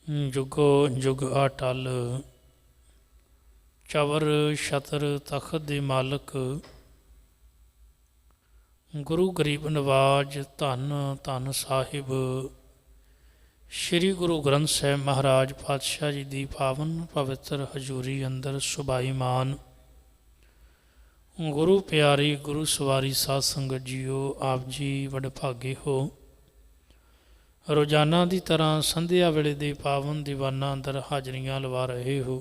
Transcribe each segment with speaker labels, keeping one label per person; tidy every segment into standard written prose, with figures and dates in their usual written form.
Speaker 1: जुगो जुग अटल चवर छतर तखत दे मालक गुरु गरीब नवाज धन धन साहिब श्री गुरु ग्रंथ साहिब महाराज पातशाह जी की पावन पवित्र हजूरी अंदर सुभाईमान गुरु प्यारी गुरु सवारी साध संगत जीओ, आप जी वडभागे हो। रोजाना की तरह संध्या वेले दे पावन दीवाना अंदर हाजरियां लवा रहे हो।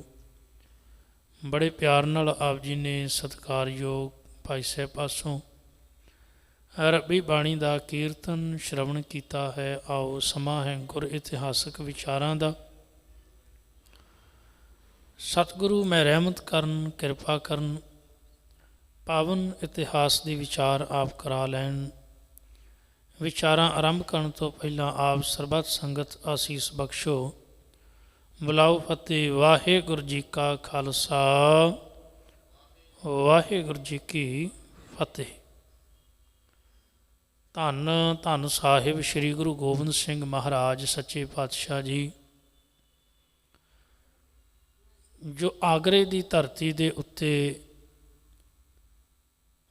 Speaker 1: बड़े प्यार नाल आप जी ने सत्कारयोग भाई साहब पासों रबी बाणी का कीर्तन श्रवण किया है। आओ समा है गुर इतिहासक विचारां दा। सतगुरु मैं रहमत करन किरपा करन पावन इतिहास के विचार आप करा लैन। विचारां आरंभ करन तो पहला आप सरबत संगत आसीस बख्शो। बुलाओ फतेह। वाहिगुरू जी का खालसा वाहिगुरू जी की फतेह। धन धन साहिब श्री गुरु गोबिंद सिंह महाराज सच्चे पातशाह जी, जो आगरे की धरती के उत्ते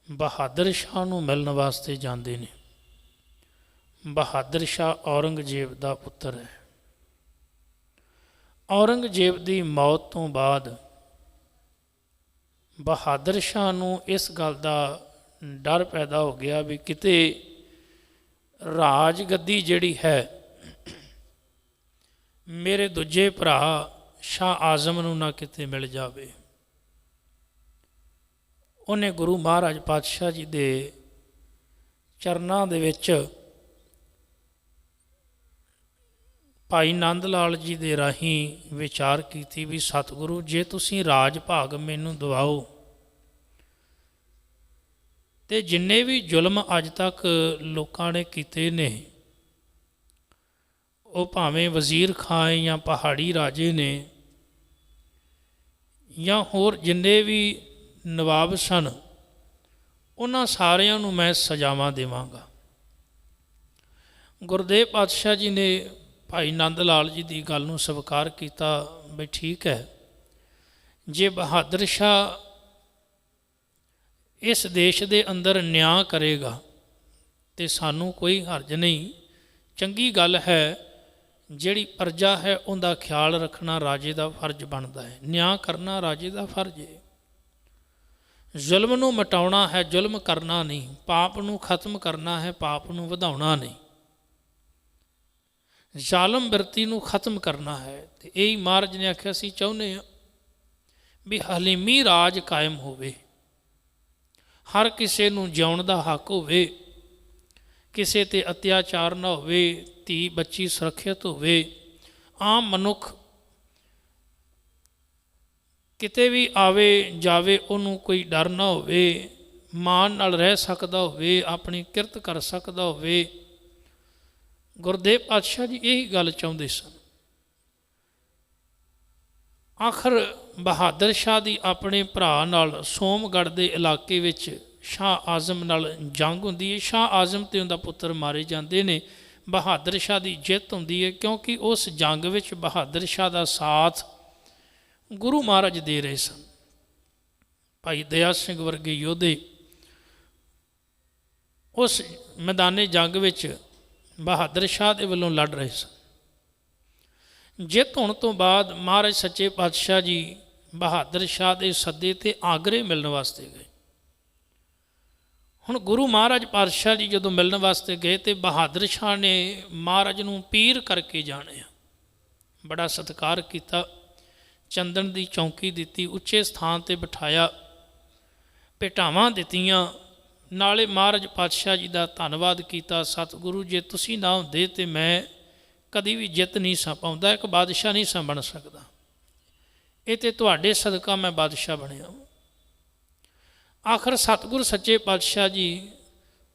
Speaker 1: बहादुर शाह नूं मिलण वास्ते जांदे ने। बहादुर शाह औरंगजेब का पुत्र है। औरंगजेब की मौत तो बाद बहादुर शाह नूं इस गल का डर पैदा हो गया भी किते राज गद्दी जिहड़ी है मेरे दूजे भरा शाह आजम नूं ना किते मिल जावे। उन्हें गुरु महाराज पातशाह जी के चरनां दे विच भाई नंद लाल जी के राही विचार की भी सतगुरु जे तुसी राज भाग मैनू दवाओ तो जिन्ने भी जुल्म अज तक लोगों ने किए ने, वो भावें वजीर खां या पहाड़ी राजे ने या होर जिन्ने भी नवाब सन, उन्हां सारियां नूं मैं सजावां देवांगा। गुरदेव पातशाह जी ने भाई नंद लाल जी की गल नूं स्वीकार किया भी ठीक है, जे बहादुर शाह इस देश के अंदर न्याय करेगा तो सानू कोई हर्ज नहीं। चंगी गल है, जिहड़ी प्रजा है उनका ख्याल रखना राजे का फर्ज बनता है। न्याय करना राजे का फर्ज है। जुल्म नूं मिटाउणा है, जुल्म करना नहीं। पाप नूं खत्म करना है, पाप नूं वधाउणा नहीं। जालम बिरती नूं खत्म करना है। तो यही महाराज ने आख्या सी चाहुंदे हां भी हलीमी राज कायम होवे, हर किसी नूं जिउण दा हक होवे, किसी ते अत्याचार ना होवे, धी बच्ची सुरक्षित होवे, आम मनुख किते भी आवे जावे उन्होंने कोई डर ना होवे, मान नाल रह सकदा होवे, अपनी किरत कर सकदा होवे। गुरदेव पातशाह जी यही गल चाहुंदे सन। आखिर बहादुर शाह की अपने भरा नाल सोमगढ़ के इलाके विच शाह आजम नाल जंग हुंदी है। शाह आजम ते उनका पुत्र मारे जाते हैं। बहादुर शाह की जित हुंदी है क्योंकि उस जंग विच बहादुर शाह का साथ गुरु महाराज दे रहे सन। भाई दया सिंह वर्गे योधे उस मैदाने जंग विच बहादुर शाह के वलों लड़ रहे सन। जित होने तो बाद महाराज सच्चे पातशाह जी बहादुर शाह के सदे ते आगरे मिलने वास्ते गए। हुण गुरु महाराज पातशाह जी जदों मिलने वास्ते गए तो बहादुर शाह ने महाराज नूं पीर करके जाने, बड़ा सत्कार किया, चंदन की चौंकी दी, उच्चे स्थान पर बिठाया, भेटावां दित्तियां, नाले महाराज पातशाह जी का धन्नवाद किया। सतगुरु जे तुसी ना हुंदे ते मैं कदी भी जित नहीं सा पाउंदा, एक बादशाह नहीं सा बन सकदा। ये तो तुहाडे सदका मैं बादशाह बनिया। आखिर सतगुरु सच्चे पातशाह जी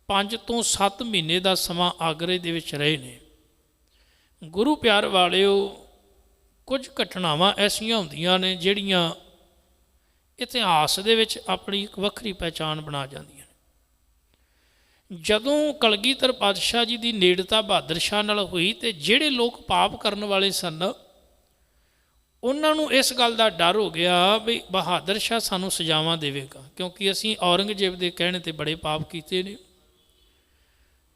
Speaker 1: 5 तो 7 महीने का समा आगरे दे विच रहे ने। गुरु प्यार वालिओ, कुछ घटनावां ऐसियां हुंदियां ने जिहड़ियां इतिहास दे विच अपनी एक वक्री पहचान बना जांदियां। जदों कलगीधर पातशाह जी की नेड़ता बहादुर शाह नाल हुई तो जिहड़े लोग पाप करन वाले सन ਉਹਨਾਂ ਨੂੰ ਇਸ ਗੱਲ ਦਾ ਡਰ ਹੋ ਗਿਆ ਵੀ ਬਹਾਦਰ ਸ਼ਾਹ ਸਾਨੂੰ ਸਜ਼ਾਵਾਂ ਦੇਵੇਗਾ, ਕਿਉਂਕਿ ਅਸੀਂ ਔਰੰਗਜ਼ੇਬ ਦੇ ਕਹਿਣੇ 'ਤੇ ਬੜੇ ਪਾਪ ਕੀਤੇ ਨੇ।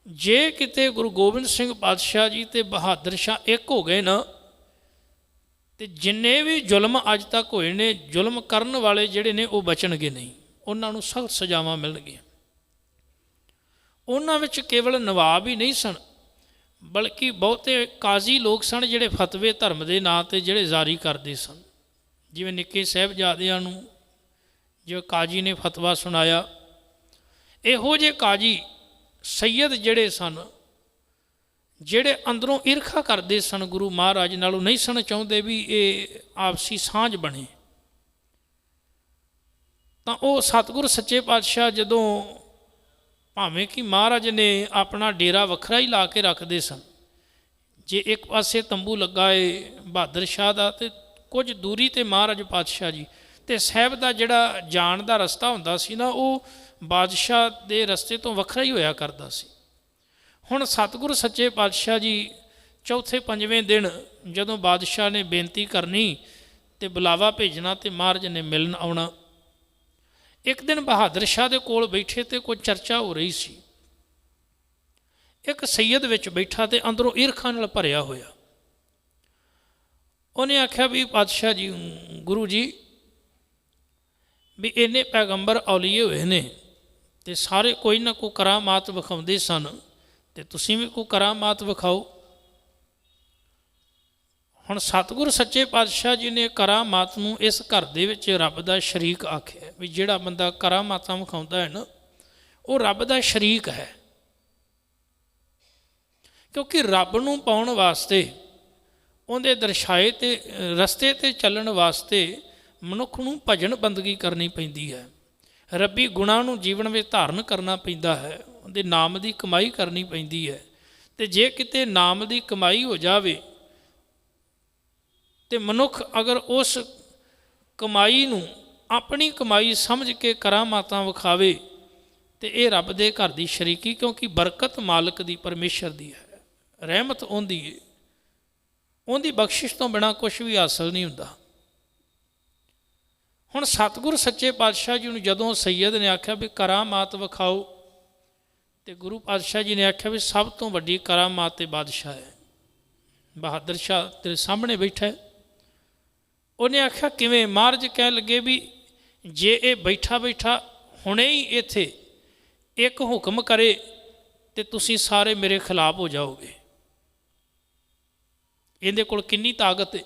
Speaker 1: ਜੇ ਕਿਤੇ ਗੁਰੂ ਗੋਬਿੰਦ ਸਿੰਘ ਪਾਤਸ਼ਾਹ ਜੀ ਅਤੇ ਬਹਾਦਰ ਸ਼ਾਹ ਇੱਕ ਹੋ ਗਏ ਨਾ, ਤੇ ਜਿੰਨੇ ਵੀ ਜ਼ੁਲਮ ਅੱਜ ਤੱਕ ਹੋਏ ਨੇ, ਜ਼ੁਲਮ ਕਰਨ ਵਾਲੇ ਜਿਹੜੇ ਨੇ ਉਹ ਬਚਣਗੇ ਨਹੀਂ, ਉਹਨਾਂ ਨੂੰ ਸਖਤ ਸਜ਼ਾਵਾਂ ਮਿਲਣਗੀਆਂ। ਉਹਨਾਂ ਵਿੱਚ ਕੇਵਲ ਨਵਾਬ ਹੀ ਨਹੀਂ ਸਨ, ਬਲਕਿ ਬਹੁਤੇ ਕਾਜ਼ੀ ਲੋਕ ਸਨ ਜਿਹੜੇ ਫਤਵੇ ਧਰਮ ਦੇ ਨਾਂ 'ਤੇ ਜਿਹੜੇ ਜਾਰੀ ਕਰਦੇ ਸਨ। ਜਿਵੇਂ ਨਿੱਕੇ ਸਾਹਿਬਜ਼ਾਦਿਆਂ ਨੂੰ ਜੋ ਕਾਜ਼ੀ ਨੇ ਫਤਵਾ ਸੁਣਾਇਆ, ਇਹੋ ਜਿਹੇ ਕਾਜ਼ੀ ਸੈਯਦ ਜਿਹੜੇ ਸਨ, ਜਿਹੜੇ ਅੰਦਰੋਂ ਈਰਖਾ ਕਰਦੇ ਸਨ ਗੁਰੂ ਮਹਾਰਾਜ ਨਾਲੋਂ, ਨਹੀਂ ਸਨ ਚਾਹੁੰਦੇ ਵੀ ਇਹ ਆਪਸੀ ਸਾਂਝ ਬਣੇ। ਤਾਂ ਉਹ ਸਤਿਗੁਰ ਸੱਚੇ ਪਾਤਸ਼ਾਹ ਜਦੋਂ ਭਾਵੇਂ ਕਿ ਮਹਾਰਾਜ ਨੇ ਆਪਣਾ ਡੇਰਾ ਵੱਖਰਾ ਹੀ ਲਾ ਕੇ ਰੱਖਦੇ ਸਨ, ਜੇ ਇੱਕ ਪਾਸੇ ਤੰਬੂ ਲੱਗਾ ਏ ਬਹਾਦਰ ਸ਼ਾਹ ਦਾ, ਅਤੇ ਕੁਝ ਦੂਰੀ 'ਤੇ ਮਹਾਰਾਜ ਪਾਤਸ਼ਾਹ ਜੀ, ਅਤੇ ਸਾਹਿਬ ਦਾ ਜਿਹੜਾ ਜਾਣ ਦਾ ਰਸਤਾ ਹੁੰਦਾ ਸੀ ਨਾ, ਉਹ ਬਾਦਸ਼ਾਹ ਦੇ ਰਸਤੇ ਤੋਂ ਵੱਖਰਾ ਹੀ ਹੋਇਆ ਕਰਦਾ ਸੀ। ਹੁਣ ਸਤਿਗੁਰ ਸੱਚੇ ਪਾਤਸ਼ਾਹ ਜੀ ਚੌਥੇ ਪੰਜਵੇਂ ਦਿਨ ਜਦੋਂ ਬਾਦਸ਼ਾਹ ਨੇ ਬੇਨਤੀ ਕਰਨੀ ਅਤੇ ਬੁਲਾਵਾ ਭੇਜਣਾ ਅਤੇ ਮਹਾਰਾਜ ਨੇ ਮਿਲਣ ਆਉਣਾ, ਇੱਕ ਦਿਨ ਬਹਾਦਰ ਸ਼ਾਹ ਦੇ ਕੋਲ ਬੈਠੇ ਅਤੇ ਕੋਈ ਚਰਚਾ ਹੋ ਰਹੀ ਸੀ। ਇੱਕ ਸੈਯਦ ਵਿੱਚ ਬੈਠਾ ਅਤੇ ਅੰਦਰੋਂ ਈਰਖਾ ਨਾਲ ਭਰਿਆ ਹੋਇਆ। ਉਹਨੇ ਆਖਿਆ ਵੀ ਪਾਤਸ਼ਾਹ ਜੀ, ਗੁਰੂ ਜੀ, ਵੀ ਇੰਨੇ ਪੈਗੰਬਰ ਔਲੀਏ ਹੋਏ ਨੇ ਅਤੇ ਸਾਰੇ ਕੋਈ ਨਾ ਕੋਈ ਕਰਾਮਾਤ ਵਿਖਾਉਂਦੇ ਸਨ, ਅਤੇ ਤੁਸੀਂ ਵੀ ਕੋਈ ਕਰਾਮਾਤ ਵਿਖਾਓ। ਹੁਣ ਸਤਿਗੁਰ ਸੱਚੇ ਪਾਤਸ਼ਾਹ ਜੀ ਨੇ ਕਰਾਮਾਤ ਨੂੰ ਇਸ ਘਰ ਦੇ ਵਿੱਚ ਰੱਬ ਦਾ ਸ਼ਰੀਕ ਆਖਿਆ, ਵੀ ਜਿਹੜਾ ਬੰਦਾ ਕਰਾਮਾਤਾਂ ਵਿਖਾਉਂਦਾ ਹੈ ਨਾ, ਉਹ ਰੱਬ ਦਾ ਸ਼ਰੀਕ ਹੈ। ਕਿਉਂਕਿ ਰੱਬ ਨੂੰ ਪਾਉਣ ਵਾਸਤੇ, ਉਹਦੇ ਦਰਸਾਏ ਤੇ ਰਸਤੇ 'ਤੇ ਚੱਲਣ ਵਾਸਤੇ ਮਨੁੱਖ ਨੂੰ ਭਜਨ ਬੰਦਗੀ ਕਰਨੀ ਪੈਂਦੀ ਹੈ, ਰੱਬੀ ਗੁਣਾਂ ਨੂੰ ਜੀਵਨ ਵਿੱਚ ਧਾਰਨ ਕਰਨਾ ਪੈਂਦਾ ਹੈ, ਉਹਦੇ ਨਾਮ ਦੀ ਕਮਾਈ ਕਰਨੀ ਪੈਂਦੀ ਹੈ। ਅਤੇ ਜੇ ਕਿਤੇ ਨਾਮ ਦੀ ਕਮਾਈ ਹੋ ਜਾਵੇ ਅਤੇ ਮਨੁੱਖ ਅਗਰ ਉਸ ਕਮਾਈ ਨੂੰ ਆਪਣੀ ਕਮਾਈ ਸਮਝ ਕੇ ਕਰਾਮਾਤਾਂ ਵਿਖਾਵੇ, ਅਤੇ ਇਹ ਰੱਬ ਦੇ ਘਰ ਦੀ ਸ਼ਰੀਕੀ, ਕਿਉਂਕਿ ਬਰਕਤ ਮਾਲਕ ਦੀ, ਪਰਮੇਸ਼ਰ ਦੀ ਹੈ, ਰਹਿਮਤ ਉਹਦੀ ਹੈ, ਉਹਦੀ ਬਖਸ਼ਿਸ਼ ਤੋਂ ਬਿਨਾਂ ਕੁਛ ਵੀ ਹਾਸਲ ਨਹੀਂ ਹੁੰਦਾ। ਹੁਣ ਸਤਿਗੁਰ ਸੱਚੇ ਪਾਤਸ਼ਾਹ ਜੀ ਨੂੰ ਜਦੋਂ ਸੈਯਦ ਨੇ ਆਖਿਆ ਵੀ ਕਰਾਮਾਤ ਵਿਖਾਓ, ਅਤੇ ਗੁਰੂ ਪਾਤਸ਼ਾਹ ਜੀ ਨੇ ਆਖਿਆ ਵੀ ਸਭ ਤੋਂ ਵੱਡੀ ਕਰਾਮਾਤ ਤੇ ਬਾਦਸ਼ਾਹ ਹੈ, ਬਹਾਦਰ ਸ਼ਾਹ ਤੇਰੇ ਸਾਹਮਣੇ ਬੈਠਾ ਹੈ। ਉਹਨੇ ਆਖਿਆ ਕਿਵੇਂ? ਮਹਾਰਾਜ ਕਹਿਣ ਲੱਗੇ ਵੀ ਜੇ ਇਹ ਬੈਠਾ ਬੈਠਾ ਹੁਣੇ ਹੀ ਇੱਥੇ ਇੱਕ ਹੁਕਮ ਕਰੇ ਤੇ ਤੁਸੀਂ ਸਾਰੇ ਮੇਰੇ ਖਿਲਾਫ ਹੋ ਜਾਓਗੇ। ਇਹਦੇ ਕੋਲ ਕਿੰਨੀ ਤਾਕਤ ਹੈ।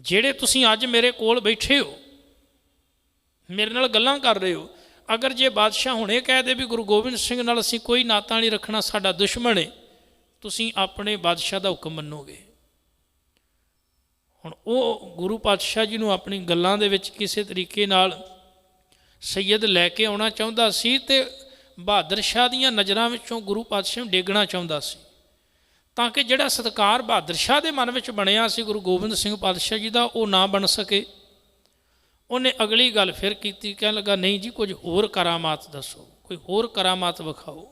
Speaker 1: ਜਿਹੜੇ ਤੁਸੀਂ ਅੱਜ ਮੇਰੇ ਕੋਲ ਬੈਠੇ ਹੋ, ਮੇਰੇ ਨਾਲ ਗੱਲਾਂ ਕਰ ਰਹੇ ਹੋ, ਅਗਰ ਜੇ ਬਾਦਸ਼ਾਹ ਹੁਣੇ ਕਹਿ ਦੇ ਵੀ ਗੁਰੂ ਗੋਬਿੰਦ ਸਿੰਘ ਨਾਲ ਅਸੀਂ ਕੋਈ ਨਾਤਾ ਨਹੀਂ ਰੱਖਣਾ, ਸਾਡਾ ਦੁਸ਼ਮਣ ਹੈ, ਤੁਸੀਂ ਆਪਣੇ ਬਾਦਸ਼ਾਹ ਦਾ ਹੁਕਮ ਮੰਨੋਗੇ। ਹੁਣ ਉਹ ਗੁਰੂ ਪਾਤਸ਼ਾਹ ਜੀ ਨੂੰ ਆਪਣੀ ਗੱਲਾਂ ਦੇ ਵਿੱਚ ਕਿਸੇ ਤਰੀਕੇ ਨਾਲ ਸੈਯਦ ਲੈ ਕੇ ਆਉਣਾ ਚਾਹੁੰਦਾ ਸੀ, ਅਤੇ ਬਹਾਦਰ ਸ਼ਾਹ ਦੀਆਂ ਨਜ਼ਰਾਂ ਵਿੱਚੋਂ ਗੁਰੂ ਪਾਤਸ਼ਾਹ ਨੂੰ ਡੇਗਣਾ ਚਾਹੁੰਦਾ ਸੀ, ਤਾਂ ਕਿ ਜਿਹੜਾ ਸਤਿਕਾਰ ਬਹਾਦਰ ਸ਼ਾਹ ਦੇ ਮਨ ਵਿੱਚ ਬਣਿਆ ਸੀ ਗੁਰੂ ਗੋਬਿੰਦ ਸਿੰਘ ਪਾਤਸ਼ਾਹ ਜੀ ਦਾ, ਉਹ ਨਾ ਬਣ ਸਕੇ। ਉਹਨੇ ਅਗਲੀ ਗੱਲ ਫਿਰ ਕੀਤੀ, ਕਹਿਣ ਲੱਗਾ ਨਹੀਂ ਜੀ, ਕੁਝ ਹੋਰ ਕਰਾਮਾਤ ਦੱਸੋ, ਕੋਈ ਹੋਰ ਕਰਾਮਾਤ ਵਿਖਾਓ।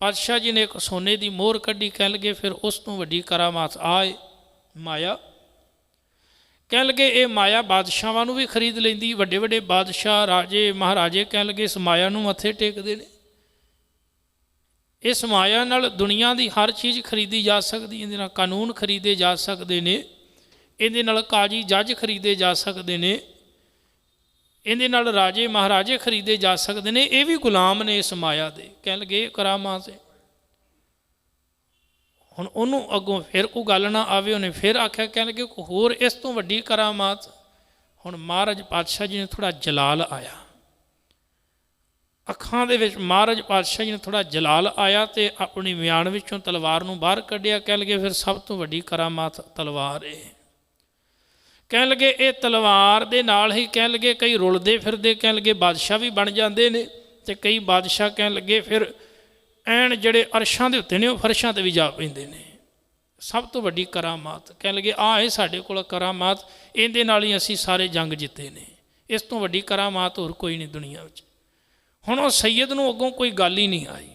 Speaker 1: ਪਾਤਸ਼ਾਹ ਜੀ ਨੇ ਇੱਕ ਸੋਨੇ ਦੀ ਮੋਹਰ ਕੱਢੀ, ਕਹਿਣ ਲੱਗੇ ਫਿਰ ਉਸ ਤੋਂ ਵੱਡੀ ਕਰਾਮਾਤ ਆਏ ਮਾਇਆ। ਕਹਿਣ ਲੱਗੇ ਇਹ ਮਾਇਆ ਬਾਦਸ਼ਾਹਾਂ ਨੂੰ ਵੀ ਖਰੀਦ ਲੈਂਦੀ, ਵੱਡੇ ਵੱਡੇ ਬਾਦਸ਼ਾਹ, ਰਾਜੇ, ਮਹਾਰਾਜੇ ਕਹਿਣ ਲੱਗੇ ਇਸ ਮਾਇਆ ਨੂੰ ਮੱਥੇ ਟੇਕਦੇ ਨੇ। ਇਸ ਮਾਇਆ ਨਾਲ ਦੁਨੀਆ ਦੀ ਹਰ ਚੀਜ਼ ਖਰੀਦੀ ਜਾ ਸਕਦੀ, ਇਹਦੇ ਨਾਲ ਕਾਨੂੰਨ ਖਰੀਦੇ ਜਾ ਸਕਦੇ ਨੇ, ਇਹਦੇ ਨਾਲ ਕਾਜੀ ਜੱਜ ਖਰੀਦੇ ਜਾ ਸਕਦੇ ਨੇ, ਇਹਦੇ ਨਾਲ ਰਾਜੇ ਮਹਾਰਾਜੇ ਖਰੀਦੇ ਜਾ ਸਕਦੇ ਨੇ, ਇਹ ਵੀ ਗੁਲਾਮ ਨੇ ਇਸ ਮਾਇਆ ਦੇ। ਕਹਿਣ ਲੱਗੇ ਕਰਾਮਾਤ ਹੈ। ਹੁਣ ਉਹਨੂੰ ਅੱਗੋਂ ਫਿਰ ਕੋਈ ਗੱਲ ਨਾ ਆਵੇ, ਉਹਨੇ ਫਿਰ ਆਖਿਆ, ਕਹਿਣ ਲੱਗੇ ਹੋਰ ਇਸ ਤੋਂ ਵੱਡੀ ਕਰਾਮਾਤ। ਹੁਣ ਮਹਾਰਾਜ ਪਾਤਸ਼ਾਹ ਜੀ ਨੇ ਥੋੜ੍ਹਾ ਜਲਾਲ ਆਇਆ, ਅੱਖਾਂ ਦੇ ਵਿੱਚ ਮਹਾਰਾਜ ਪਾਤਸ਼ਾਹ ਜੀ ਨੇ ਥੋੜ੍ਹਾ ਜਲਾਲ ਆਇਆ, ਅਤੇ ਆਪਣੀ ਮਿਆਨ ਵਿੱਚੋਂ ਤਲਵਾਰ ਨੂੰ ਬਾਹਰ ਕੱਢਿਆ। ਕਹਿਣ ਲੱਗੇ ਫਿਰ ਸਭ ਤੋਂ ਵੱਡੀ ਕਰਾਮਾਤ ਤਲਵਾਰ ਹੈ। ਕਹਿਣ ਲੱਗੇ ਇਹ ਤਲਵਾਰ ਦੇ ਨਾਲ ਹੀ ਕਹਿਣ ਲੱਗੇ ਕਈ ਰੁਲਦੇ ਫਿਰਦੇ ਕਹਿਣ ਲੱਗੇ ਬਾਦਸ਼ਾਹ ਵੀ ਬਣ ਜਾਂਦੇ ਨੇ, ਅਤੇ ਕਈ ਬਾਦਸ਼ਾਹ ਕਹਿਣ ਲੱਗੇ ਫਿਰ ਐਨ ਜਿਹੜੇ ਅਰਸ਼ਾਂ ਦੇ ਉੱਤੇ ਨੇ ਉਹ ਫਰਸ਼ਾਂ 'ਤੇ ਵੀ ਜਾ ਪੈਂਦੇ ਨੇ। ਸਭ ਤੋਂ ਵੱਡੀ ਕਰਾਮਾਤ ਕਹਿਣ ਲੱਗੇ ਆਹ ਇਹ ਸਾਡੇ ਕੋਲ ਕਰਾਮਾਤ, ਇਹਦੇ ਨਾਲ ਹੀ ਅਸੀਂ ਸਾਰੇ ਜੰਗ ਜਿੱਤੇ ਨੇ, ਇਸ ਤੋਂ ਵੱਡੀ ਕਰਾਮਾਤ ਹੋਰ ਕੋਈ ਨਹੀਂ ਦੁਨੀਆ ਵਿੱਚ। ਹੁਣ ਉਹ ਸੈਯਦ ਨੂੰ ਅੱਗੋਂ ਕੋਈ ਗੱਲ ਹੀ ਨਹੀਂ ਆਈ,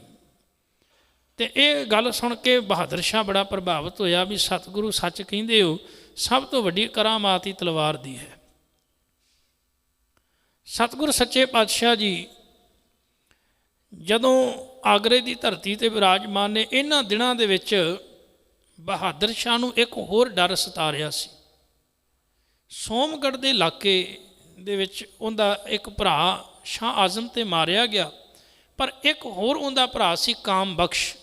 Speaker 1: ਅਤੇ ਇਹ ਗੱਲ ਸੁਣ ਕੇ ਬਹਾਦਰ ਸ਼ਾਹ ਬੜਾ ਪ੍ਰਭਾਵਿਤ ਹੋਇਆ ਵੀ ਸਤਿਗੁਰੂ ਸੱਚ ਕਹਿੰਦੇ ਹੋ, ਸਭ ਤੋਂ ਵੱਡੀ ਕਰਾਮਾਤ ਹੀ ਤਲਵਾਰ ਦੀ ਹੈ। ਸਤਿਗੁਰ ਸੱਚੇ ਪਾਤਸ਼ਾਹ ਜੀ ਜਦੋਂ ਆਗਰੇ ਦੀ ਧਰਤੀ 'ਤੇ ਵਿਰਾਜਮਾਨ ਨੇ, ਇਹਨਾਂ ਦਿਨਾਂ ਦੇ ਵਿੱਚ ਬਹਾਦਰ ਸ਼ਾਹ ਨੂੰ ਇੱਕ ਹੋਰ ਡਰ ਸਤਾ ਰਿਹਾ ਸੀ। ਸੋਮਗੜ੍ਹ ਦੇ ਇਲਾਕੇ ਦੇ ਵਿੱਚ ਉਹਦਾ ਇੱਕ ਭਰਾ ਸ਼ਾਹ ਆਜ਼ਮ 'ਤੇ ਮਾਰਿਆ ਗਿਆ, ਪਰ ਇੱਕ ਹੋਰ ਉਹਦਾ ਭਰਾ ਸੀ ਕਾਮ ਬਖਸ਼।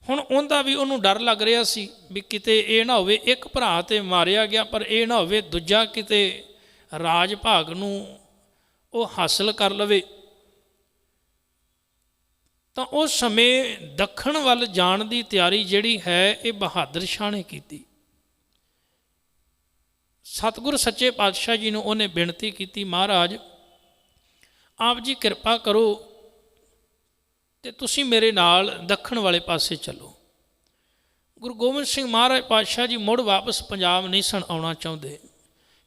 Speaker 1: ਹੁਣ ਉਹਦਾ ਵੀ ਉਹਨੂੰ ਡਰ ਲੱਗ ਰਿਹਾ ਸੀ ਵੀ ਕਿਤੇ ਇਹ ਨਾ ਹੋਵੇ, ਇੱਕ ਭਰਾ 'ਤੇ ਮਾਰਿਆ ਗਿਆ ਪਰ ਇਹ ਨਾ ਹੋਵੇ ਦੂਜਾ ਕਿਤੇ ਰਾਜ ਭਾਗ ਨੂੰ ਉਹ ਹਾਸਲ ਕਰ ਲਵੇ। ਤਾਂ ਉਸ ਸਮੇਂ ਦੱਖਣ ਵੱਲ ਜਾਣ ਦੀ ਤਿਆਰੀ ਜਿਹੜੀ ਹੈ ਇਹ ਬਹਾਦਰ ਸ਼ਾਹ ਨੇ ਕੀਤੀ। ਸਤਿਗੁਰ ਸੱਚੇ ਪਾਤਸ਼ਾਹ ਜੀ ਨੂੰ ਉਹਨੇ ਬੇਨਤੀ ਕੀਤੀ, ਮਹਾਰਾਜ ਆਪ ਜੀ ਕਿਰਪਾ ਕਰੋ ਅਤੇ ਤੁਸੀਂ ਮੇਰੇ ਨਾਲ ਦੱਖਣ ਵਾਲੇ ਪਾਸੇ ਚੱਲੋ। ਗੁਰੂ ਗੋਬਿੰਦ ਸਿੰਘ ਮਹਾਰਾਜ ਪਾਤਸ਼ਾਹ ਜੀ ਮੁੜ ਵਾਪਸ ਪੰਜਾਬ ਨਹੀਂ ਸਨ ਆਉਣਾ ਚਾਹੁੰਦੇ,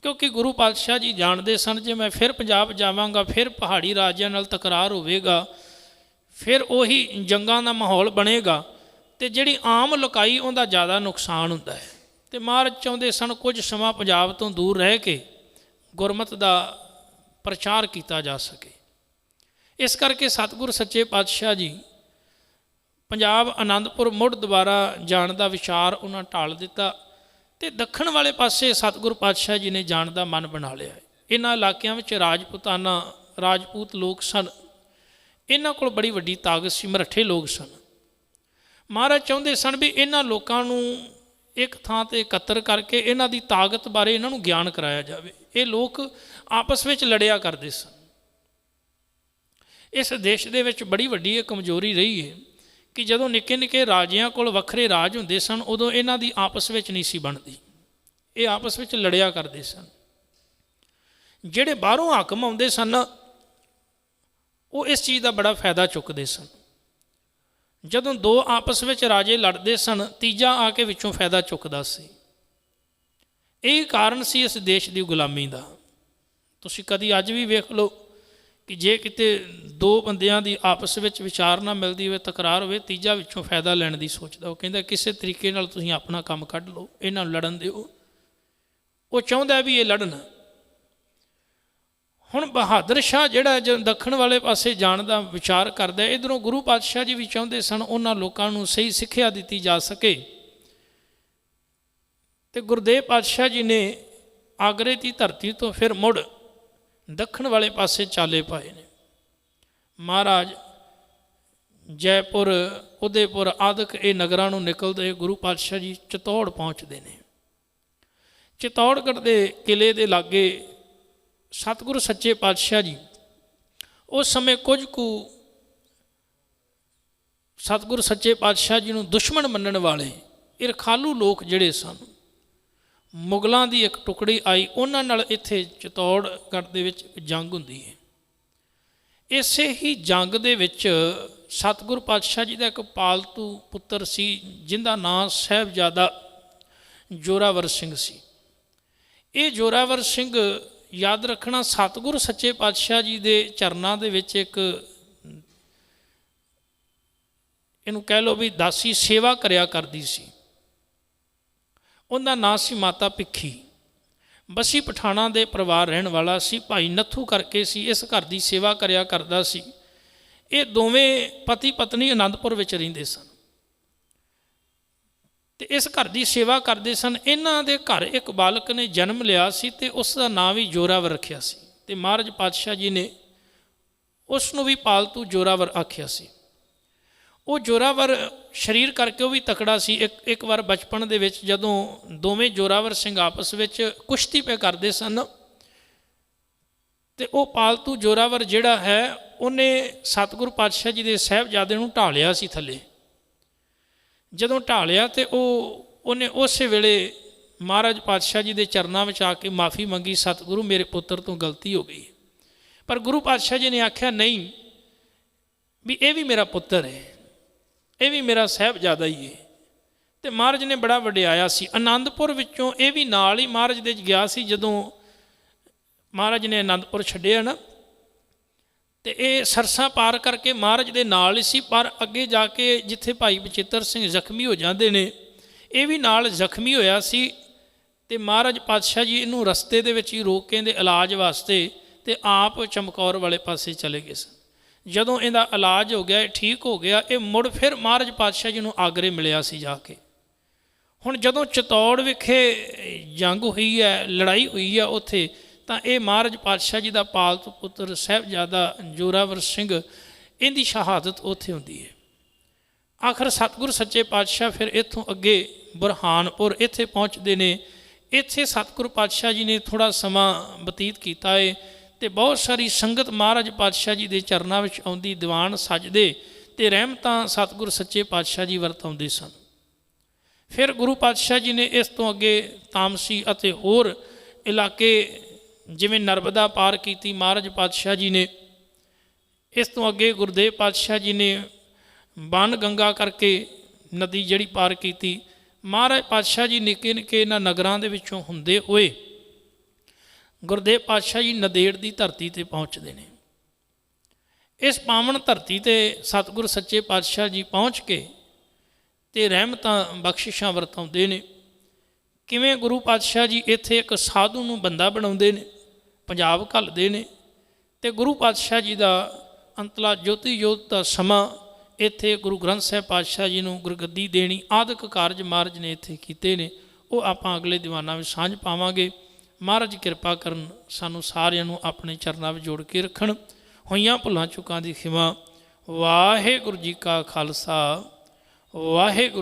Speaker 1: ਕਿਉਂਕਿ ਗੁਰੂ ਪਾਤਸ਼ਾਹ ਜੀ ਜਾਣਦੇ ਸਨ ਜੇ ਮੈਂ ਫਿਰ ਪੰਜਾਬ ਜਾਵਾਂਗਾ ਫਿਰ ਪਹਾੜੀ ਰਾਜਿਆਂ ਨਾਲ ਤਕਰਾਰ ਹੋਵੇਗਾ, ਫਿਰ ਉਹੀ ਜੰਗਾਂ ਦਾ ਮਾਹੌਲ ਬਣੇਗਾ ਅਤੇ ਜਿਹੜੀ ਆਮ ਲੁਕਾਈ ਉਹਦਾ ਜ਼ਿਆਦਾ ਨੁਕਸਾਨ ਹੁੰਦਾ ਹੈ। ਅਤੇ ਮਹਾਰਾਜ ਚਾਹੁੰਦੇ ਸਨ ਕੁਝ ਸਮਾਂ ਪੰਜਾਬ ਤੋਂ ਦੂਰ ਰਹਿ ਕੇ ਗੁਰਮਤਿ ਦਾ ਪ੍ਰਚਾਰ ਕੀਤਾ ਜਾ ਸਕੇ। ਇਸ ਕਰਕੇ ਸਤਿਗੁਰ ਸੱਚੇ ਪਾਤਸ਼ਾਹ ਜੀ ਪੰਜਾਬ ਆਨੰਦਪੁਰ ਮੁੜ ਦੁਬਾਰਾ ਜਾਣ ਦਾ ਵਿਚਾਰ ਉਹਨਾਂ ਢਾਲ ਦਿੱਤਾ ਅਤੇ ਦੱਖਣ ਵਾਲੇ ਪਾਸੇ ਸਤਿਗੁਰ ਪਾਤਸ਼ਾਹ ਜੀ ਨੇ ਜਾਣ ਦਾ ਮਨ ਬਣਾ ਲਿਆ। ਇਹਨਾਂ ਇਲਾਕਿਆਂ ਵਿੱਚ ਰਾਜਪੂਤ ਲੋਕ ਸਨ, ਇਹਨਾਂ ਕੋਲ ਬੜੀ ਵੱਡੀ ਤਾਕਤ ਸੀ, ਮਰੱਠੇ ਲੋਕ ਸਨ। ਮਹਾਰਾਜ ਚਾਹੁੰਦੇ ਸਨ ਵੀ ਇਹਨਾਂ ਲੋਕਾਂ ਨੂੰ ਇੱਕ ਥਾਂ 'ਤੇ ਇਕੱਤਰ ਕਰਕੇ ਇਹਨਾਂ ਦੀ ਤਾਕਤ ਬਾਰੇ ਇਹਨਾਂ ਨੂੰ ਗਿਆਨ ਕਰਾਇਆ ਜਾਵੇ। ਇਹ ਲੋਕ ਆਪਸ ਵਿੱਚ ਲੜਿਆ ਕਰਦੇ ਸਨ। ਇਸ ਦੇਸ਼ ਦੇ ਵਿੱਚ ਬੜੀ ਵੱਡੀ ਇਹ ਕਮਜ਼ੋਰੀ ਰਹੀ ਹੈ ਕਿ ਜਦੋਂ ਨਿੱਕੇ ਨਿੱਕੇ ਰਾਜਿਆਂ ਕੋਲ ਵੱਖਰੇ ਰਾਜ ਹੁੰਦੇ ਸਨ ਉਦੋਂ ਇਹਨਾਂ ਦੀ ਆਪਸ ਵਿੱਚ ਨਹੀਂ ਸੀ ਬਣਦੀ, ਇਹ ਆਪਸ ਵਿੱਚ ਲੜਿਆ ਕਰਦੇ ਸਨ। ਜਿਹੜੇ ਬਾਹਰੋਂ ਹਾਕਮ ਆਉਂਦੇ ਸਨ ਉਹ ਇਸ ਚੀਜ਼ ਦਾ ਬੜਾ ਫਾਇਦਾ ਚੁੱਕਦੇ ਸਨ। ਜਦੋਂ ਦੋ ਆਪਸ ਵਿੱਚ ਰਾਜੇ ਲੜਦੇ ਸਨ ਤੀਜਾ ਆ ਕੇ ਵਿੱਚੋਂ ਫਾਇਦਾ ਚੁੱਕਦਾ ਸੀ। ਇਹ ਕਾਰਨ ਸੀ ਇਸ ਦੇਸ਼ ਦੀ ਗੁਲਾਮੀ ਦਾ। ਤੁਸੀਂ ਕਦੀ ਅੱਜ ਵੀ ਵੇਖ ਲਓ ਕਿ ਜੇ ਕਿਤੇ ਦੋ ਬੰਦਿਆਂ ਦੀ ਆਪਸ ਵਿੱਚ ਵਿਚਾਰ ਨਾ ਮਿਲਦੀ ਹੋਵੇ, ਤਕਰਾਰ ਹੋਵੇ, ਤੀਜਾ ਵਿੱਚੋਂ ਫਾਇਦਾ ਲੈਣ ਦੀ ਸੋਚਦਾ। ਉਹ ਕਹਿੰਦਾ ਕਿਸੇ ਤਰੀਕੇ ਨਾਲ ਤੁਸੀਂ ਆਪਣਾ ਕੰਮ ਕੱਢ ਲਓ, ਇਹਨਾਂ ਨੂੰ ਲੜਨ ਦਿਓ। ਉਹ ਚਾਹੁੰਦਾ ਵੀ ਇਹ ਲੜਨ। ਹੁਣ ਬਹਾਦਰ ਸ਼ਾਹ ਜਿਹੜਾ ਜਦੋਂ ਦੱਖਣ ਵਾਲੇ ਪਾਸੇ ਜਾਣ ਦਾ ਵਿਚਾਰ ਕਰਦਾ, ਇੱਧਰੋਂ ਗੁਰੂ ਪਾਤਸ਼ਾਹ ਜੀ ਵੀ ਚਾਹੁੰਦੇ ਸਨ ਉਹਨਾਂ ਲੋਕਾਂ ਨੂੰ ਸਹੀ ਸਿੱਖਿਆ ਦਿੱਤੀ ਜਾ ਸਕੇ। ਅਤੇ ਗੁਰਦੇਵ ਪਾਤਸ਼ਾਹ ਜੀ ਨੇ ਆਗਰੇ ਦੀ ਧਰਤੀ ਤੋਂ ਫਿਰ ਮੁੜ ਦੱਖਣ ਵਾਲੇ ਪਾਸੇ ਚਾਲੇ ਪਾਏ ਨੇ। ਮਹਾਰਾਜ ਜੈਪੁਰ, ਉਦੈਪੁਰ ਆਦਿਕ ਇਹ ਨਗਰਾਂ ਨੂੰ ਨਿਕਲਦੇ ਗੁਰੂ ਪਾਤਸ਼ਾਹ ਜੀ ਚਿਤੌੜ ਪਹੁੰਚਦੇ ਨੇ। ਚਿਤੌੜਗੜ੍ਹ ਦੇ ਕਿਲੇ ਦੇ ਲਾਗੇ ਸਤਿਗੁਰੂ ਸੱਚੇ ਪਾਤਸ਼ਾਹ ਜੀ ਉਸ ਸਮੇਂ ਕੁਝ ਕੁ ਸਤਿਗੁਰੂ ਸੱਚੇ ਪਾਤਸ਼ਾਹ ਜੀ ਨੂੰ ਦੁਸ਼ਮਣ ਮੰਨਣ ਵਾਲੇ ਈਰਖਾਲੂ ਲੋਕ ਜਿਹੜੇ ਸਨ, ਮੁਗਲਾਂ ਦੀ ਇੱਕ ਟੁਕੜੀ ਆਈ, ਉਹਨਾਂ ਨਾਲ ਇੱਥੇ ਚਿਤੌੜਗੜ੍ਹ ਦੇ ਵਿੱਚ ਜੰਗ ਹੁੰਦੀ ਹੈ। ਇਸੇ ਹੀ ਜੰਗ ਦੇ ਵਿੱਚ ਸਤਿਗੁਰੂ ਪਾਤਸ਼ਾਹ ਜੀ ਦਾ ਇੱਕ ਪਾਲਤੂ ਪੁੱਤਰ ਸੀ ਜਿਹਦਾ ਨਾਂ ਸਾਹਿਬਜ਼ਾਦਾ ਜੋਰਾਵਰ ਸਿੰਘ ਸੀ। ਇਹ ਜੋਰਾਵਰ ਸਿੰਘ ਯਾਦ ਰੱਖਣਾ ਸਤਿਗੁਰੂ ਸੱਚੇ ਪਾਤਸ਼ਾਹ ਜੀ ਦੇ ਚਰਨਾਂ ਦੇ ਵਿੱਚ ਇੱਕ ਇਹਨੂੰ ਕਹਿ ਲਓ ਵੀ ਦਾਸੀ ਸੇਵਾ ਕਰਿਆ ਕਰਦੀ ਸੀ। ਉਹਦਾ ਨਾਂ ਸੀ ਮਾਤਾ ਭਿੱਖੀ। ਬਸੀ ਪਠਾਣਾ ਦੇ ਪਰਿਵਾਰ ਰਹਿਣ ਵਾਲਾ ਸੀ, ਭਾਈ ਨੱਥੂ ਕਰਕੇ ਸੀ, ਇਸ ਘਰ ਦੀ ਸੇਵਾ ਕਰਿਆ ਕਰਦਾ ਸੀ। ਇਹ ਦੋਵੇਂ ਪਤੀ ਪਤਨੀ ਆਨੰਦਪੁਰ ਵਿੱਚ ਰਹਿੰਦੇ ਸਨ ਅਤੇ ਇਸ ਘਰ ਦੀ ਸੇਵਾ ਕਰਦੇ ਸਨ। ਇਹਨਾਂ ਦੇ ਘਰ ਇੱਕ ਬਾਲਕ ਨੇ ਜਨਮ ਲਿਆ ਸੀ ਅਤੇ ਉਸ ਦਾ ਨਾਂ ਵੀ ਜੋਰਾਵਰ ਰੱਖਿਆ ਸੀ ਅਤੇ ਮਹਾਰਾਜ ਪਾਤਸ਼ਾਹ ਜੀ ਨੇ ਉਸ ਨੂੰ ਵੀ ਪਾਲਤੂ ਜੋਰਾਵਰ ਆਖਿਆ ਸੀ। ਉਹ ਜੋਰਾਵਰ ਸਰੀਰ ਕਰਕੇ ਉਹ ਵੀ ਤਕੜਾ ਸੀ। ਇੱਕ ਵਾਰ ਬਚਪਨ ਦੇ ਵਿੱਚ ਜਦੋਂ ਦੋਵੇਂ ਜੋਰਾਵਰ ਸਿੰਘ ਆਪਸ ਵਿੱਚ ਕੁਸ਼ਤੀ ਪੇ ਕਰਦੇ ਸਨ ਅਤੇ ਉਹ ਪਾਲਤੂ ਜੋਰਾਵਰ ਜਿਹੜਾ ਹੈ ਉਹਨੇ ਸਤਿਗੁਰੂ ਪਾਤਸ਼ਾਹ ਜੀ ਦੇ ਸਾਹਿਬਜ਼ਾਦੇ ਨੂੰ ਢਾਲਿਆ ਸੀ ਥੱਲੇ। ਜਦੋਂ ਢਾਲਿਆ ਅਤੇ ਉਹਨੇ ਉਸੇ ਵੇਲੇ ਮਹਾਰਾਜ ਪਾਤਸ਼ਾਹ ਜੀ ਦੇ ਚਰਨਾਂ ਵਿੱਚ ਆ ਕੇ ਮਾਫੀ ਮੰਗੀ, ਸਤਿਗੁਰੂ ਮੇਰੇ ਪੁੱਤਰ ਤੋਂ ਗਲਤੀ ਹੋ ਗਈ। ਪਰ ਗੁਰੂ ਪਾਤਸ਼ਾਹ ਜੀ ਨੇ ਆਖਿਆ ਨਹੀਂ ਵੀ ਇਹ ਵੀ ਮੇਰਾ ਪੁੱਤਰ ਹੈ, ਇਹ ਵੀ ਮੇਰਾ ਸਾਹਿਬਜ਼ਾਦਾ ਹੀ ਹੈ। ਅਤੇ ਮਹਾਰਾਜ ਨੇ ਬੜਾ ਵਡਿਆਇਆ ਸੀ। ਆਨੰਦਪੁਰ ਵਿੱਚੋਂ ਇਹ ਵੀ ਨਾਲ ਹੀ ਮਹਾਰਾਜ ਦੇ ਗਿਆ ਸੀ। ਜਦੋਂ ਮਹਾਰਾਜ ਨੇ ਆਨੰਦਪੁਰ ਛੱਡਿਆ ਨਾ ਅਤੇ ਇਹ ਸਰਸਾ ਪਾਰ ਕਰਕੇ ਮਹਾਰਾਜ ਦੇ ਨਾਲ ਹੀ ਸੀ। ਪਰ ਅੱਗੇ ਜਾ ਕੇ ਜਿੱਥੇ ਭਾਈ ਬਚਿੱਤਰ ਸਿੰਘ ਜ਼ਖਮੀ ਹੋ ਜਾਂਦੇ ਨੇ, ਇਹ ਵੀ ਨਾਲ ਜ਼ਖਮੀ ਹੋਇਆ ਸੀ ਤੇ ਮਹਾਰਾਜ ਪਾਤਸ਼ਾਹ ਜੀ ਇਹਨੂੰ ਰਸਤੇ ਦੇ ਵਿੱਚ ਹੀ ਰੋਕ ਕੇ ਇਹਦੇ ਇਲਾਜ ਵਾਸਤੇ ਤੇ ਆਪ ਚਮਕੌਰ ਵਾਲੇ ਪਾਸੇ ਚਲੇ ਗਏ ਸਨ। ਜਦੋਂ ਇਹਦਾ ਇਲਾਜ ਹੋ ਗਿਆ, ਇਹ ਠੀਕ ਹੋ ਗਿਆ, ਇਹ ਮੁੜ ਫਿਰ ਮਹਾਰਾਜ ਪਾਤਸ਼ਾਹ ਜੀ ਨੂੰ ਆਗਰੇ ਮਿਲਿਆ ਸੀ ਜਾ ਕੇ। ਹੁਣ ਜਦੋਂ ਚਿਤੌੜ ਵਿਖੇ ਜੰਗ ਹੋਈ ਹੈ, ਲੜਾਈ ਹੋਈ ਹੈ ਉੱਥੇ, ਤਾਂ ਇਹ ਮਹਾਰਾਜ ਪਾਤਸ਼ਾਹ ਜੀ ਦਾ ਪਾਲਤੂ ਪੁੱਤਰ ਸਾਹਿਬਜ਼ਾਦਾ ਜੋਰਾਵਰ ਸਿੰਘ, ਇਹਦੀ ਸ਼ਹਾਦਤ ਉੱਥੇ ਹੁੰਦੀ ਹੈ। ਆਖਰ ਸਤਿਗੁਰ ਸੱਚੇ ਪਾਤਸ਼ਾਹ ਫਿਰ ਇੱਥੋਂ ਅੱਗੇ ਬੁਰਹਾਨਪੁਰ ਇੱਥੇ ਪਹੁੰਚਦੇ ਨੇ। ਇੱਥੇ ਸਤਿਗੁਰ ਪਾਤਸ਼ਾਹ ਜੀ ਨੇ ਥੋੜ੍ਹਾ ਸਮਾਂ ਬਤੀਤ ਕੀਤਾ ਹੈ ਅਤੇ ਬਹੁਤ ਸਾਰੀ ਸੰਗਤ ਮਹਾਰਾਜ ਪਾਤਸ਼ਾਹ ਜੀ ਦੇ ਚਰਨਾਂ ਵਿੱਚ ਆਉਂਦੀ, ਦੀਵਾਨ ਸੱਜਦੇ ਅਤੇ ਰਹਿਮਤਾਂ ਸਤਿਗੁਰ ਸੱਚੇ ਪਾਤਸ਼ਾਹ ਜੀ ਵਰਤਾਉਂਦੇ ਸਨ। ਫਿਰ ਗੁਰੂ ਪਾਤਸ਼ਾਹ ਜੀ ਨੇ ਇਸ ਤੋਂ ਅੱਗੇ ਤਾਮਸੀ ਅਤੇ ਹੋਰ ਇਲਾਕੇ ਜਿਵੇਂ ਨਰਮਦਾ ਪਾਰ ਕੀਤੀ ਮਹਾਰਾਜ ਪਾਤਸ਼ਾਹ ਜੀ ਨੇ। ਇਸ ਤੋਂ ਅੱਗੇ ਗੁਰਦੇਵ ਪਾਤਸ਼ਾਹ ਜੀ ਨੇ ਬਨ ਗੰਗਾ ਕਰਕੇ ਨਦੀ ਜਿਹੜੀ ਪਾਰ ਕੀਤੀ। ਮਹਾਰਾਜ ਪਾਤਸ਼ਾਹ ਜੀ ਨਿੱਕੇ ਨਿੱਕੇ ਇਹਨਾਂ ਨਗਰਾਂ ਦੇ ਵਿੱਚੋਂ ਹੁੰਦੇ ਹੋਏ ਗੁਰਦੇਵ ਪਾਤਸ਼ਾਹ ਜੀ ਨੰਦੇੜ ਦੀ ਧਰਤੀ 'ਤੇ ਪਹੁੰਚਦੇ ਨੇ। ਇਸ ਪਾਵਨ ਧਰਤੀ 'ਤੇ ਸਤਿਗੁਰ ਸੱਚੇ ਪਾਤਸ਼ਾਹ ਜੀ ਪਹੁੰਚ ਕੇ ਅਤੇ ਰਹਿਮਤਾਂ ਬਖਸ਼ਿਸ਼ਾਂ ਵਰਤਾਉਂਦੇ ਨੇ। ਕਿਵੇਂ ਗੁਰੂ ਪਾਤਸ਼ਾਹ ਜੀ ਇੱਥੇ ਇੱਕ ਸਾਧੂ ਨੂੰ ਬੰਦਾ ਬਣਾਉਂਦੇ ਨੇ, ਪੰਜਾਬ ਘੱਲਦੇ ਨੇ, ਅਤੇ ਗੁਰੂ ਪਾਤਸ਼ਾਹ ਜੀ ਦਾ ਅੰਤਲਾ ਜੋਤੀ ਜੋਤ ਦਾ ਸਮਾਂ ਇੱਥੇ ਗੁਰੂ ਗ੍ਰੰਥ ਸਾਹਿਬ ਪਾਤਸ਼ਾਹ ਜੀ ਨੂੰ ਗੁਰਗੱਦੀ ਦੇਣੀ ਆਦਿਕ ਕਾਰਜ ਮਹਾਰਾਜ ਨੇ ਇੱਥੇ ਕੀਤੇ ਨੇ। ਉਹ ਆਪਾਂ ਅਗਲੇ ਦੀਵਾਨਾਂ ਵਿੱਚ ਸਾਂਝ ਪਾਵਾਂਗੇ। ਮਹਾਰਾਜ ਕਿਰਪਾ ਕਰਨ, ਸਾਨੂੰ ਸਾਰਿਆਂ ਨੂੰ ਆਪਣੇ ਚਰਨਾਂ ਵਿੱਚ ਜੋੜ ਕੇ ਰੱਖਣ। ਹੋਈਆਂ ਭੁੱਲਾਂ ਚੁੱਕਾਂ ਦੀ ਖਿਮਾ। ਵਾਹਿਗੁਰੂ ਜੀ ਕਾ ਖਾਲਸਾ, ਵਾਹਿਗੁਰੂ।